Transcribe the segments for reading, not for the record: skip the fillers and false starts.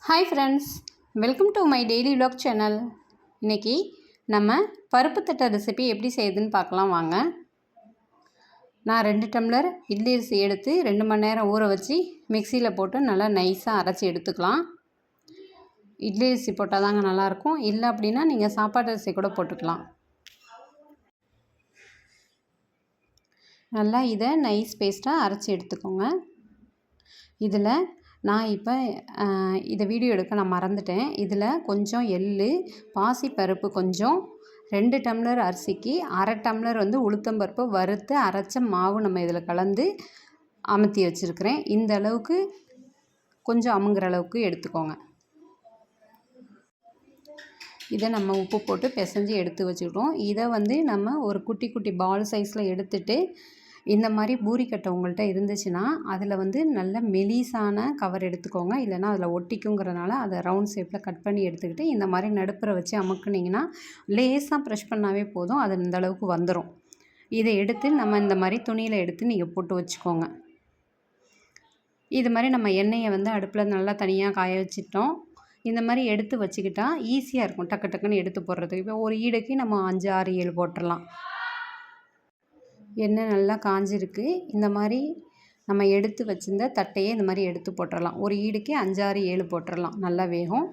Hi friends, welcome to my daily vlog channel. இன்றைக்கி நம்ம பருப்பு தட்டை ரெசிபி எப்படி செய்யுதுன்னு பார்க்கலாம் வாங்க. நான் 2 டம்ளர் இட்லி அரிசி எடுத்து 2 மணி நேரம் ஊற வச்சு மிக்சியில் போட்டு நல்லா நைஸாக அரைச்சி எடுத்துக்கலாம். இட்லி அரிசி போட்டால் தாங்க நல்லாயிருக்கும், இல்லை அப்படின்னா நீங்கள் சாப்பாட்டு அரிசி கூட போட்டுக்கலாம். நல்லா இதை நைஸ் பேஸ்ட்டாக அரைச்சி எடுத்துக்கோங்க. இதில் நான் இப்போ இதை வீடியோ எடுக்க நான் மறந்துட்டேன். இதில் கொஞ்சம் எள்ளு, பாசிப்பருப்பு கொஞ்சம், 2 டம்ளர் அரிசிக்கு 1/2 டம்ளர் உளுத்தம்பருப்பு வறுத்து அரைச்ச மாவு நம்ம இதில் கலந்து அமுத்தி வச்சுருக்கிறேன். இந்த அளவுக்கு கொஞ்சம் அமுங்குற அளவுக்கு எடுத்துக்கோங்க. இதை நம்ம உப்பு போட்டு பிசைஞ்சு எடுத்து வச்சுக்கிட்டோம். இதை நம்ம ஒரு குட்டி குட்டி பால் சைஸில் எடுத்துகிட்டு இந்த மாதிரி பூரிக்கட்டை உங்கள்கிட்ட இருந்துச்சுன்னா அதில் நல்ல மெலிசான கவர் எடுத்துக்கோங்க. இல்லைனா அதில் ஒட்டிக்குங்கிறனால அதை ரவுண்ட் ஷேப்பில் கட் பண்ணி எடுத்துக்கிட்டு இந்த மாதிரி நடுப்புற வச்சு அமுக்குனிங்கன்னா லேசாக ப்ரெஷ் பண்ணாவே போதும், அது இந்த அளவுக்கு வந்துடும். இதை எடுத்து நம்ம இந்த மாதிரி துணியில் எடுத்து நீங்கள் போட்டு வச்சுக்கோங்க. இது மாதிரி நம்ம எண்ணெயை அடுப்பில் நல்லா தனியாக காய வச்சிட்டோம். இந்த மாதிரி எடுத்து வச்சுக்கிட்டா ஈஸியாக இருக்கும் டக்கு டக்குன்னு எடுத்து போடுறதுக்கு. இப்போ ஒரு ஈடுக்கு நம்ம 5, 6, 7 போட்டுடலாம். எண்ணெய் நல்லா காஞ்சிருக்கு. இந்த மாதிரி நம்ம எடுத்து வச்சிருந்த தட்டையே இந்த மாதிரி எடுத்து போட்டுடலாம். ஒரு ஈடுக்கு 5, 6, 7 போட்டுடலாம். நல்லா வேகும்.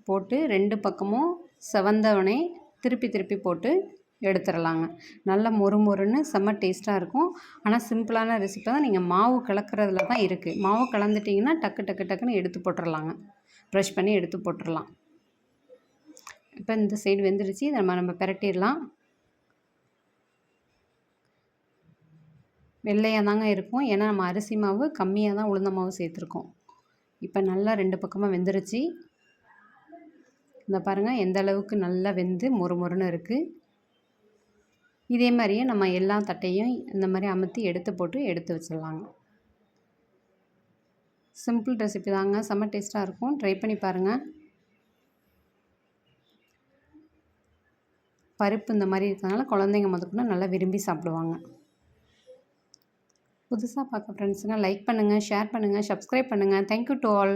போட்டு 2 பக்கமும் செவந்தவனே திருப்பி திருப்பி போட்டு எடுத்துடலாங்க. நல்லா மொறுமொறுன்னு செம்ம டேஸ்ட்டாக இருக்கும். ஆனால் சிம்பிளான ரெசிபி தான். நீங்கள் மாவு கலக்கிறதுல தான் இருக்குது. மாவு கலந்துட்டிங்கன்னா டக்கு டக்கு டக்குன்னு எடுத்து போட்டுடலாங்க. ப்ரெஷ் பண்ணி எடுத்து போட்டுடலாம். இப்போ இந்த சைடு வெந்துடுச்சு. இதை நம்ம பிரட்டிடலாம். வெள்ளையாக தாங்க இருக்கும், ஏன்னா நம்ம அரிசி மாவு கம்மியாக தான் உளுந்த மாவு சேர்த்துருக்கோம். இப்போ நல்லா 2 பக்கமாக வெந்துருச்சு. இந்த பாருங்கள் எந்த அளவுக்கு நல்லா வெந்து மொறுமொறுன்னு இருக்குது. இதே மாதிரியே நம்ம எல்லா தட்டையும் இந்த மாதிரி அமுத்தி எடுத்து போட்டு எடுத்து வச்சிடலாங்க. சிம்பிள் ரெசிபி தாங்க, செம்ம டேஸ்ட்டாக இருக்கும். ட்ரை பண்ணி பாருங்கள். பருப்பு இந்த மாதிரி இருக்கிறதுனால குழந்தைங்க முதற்கொண்டு நல்லா விரும்பி சாப்பிடுவாங்க. புதுசாக பார்க்க ஃப்ரெண்ட்ஸுங்க லைக் பண்ணுங்கள், ஷேர் பண்ணுங்கள், சப்ஸ்கிரைப் பண்ணுங்கள். Thank you to all.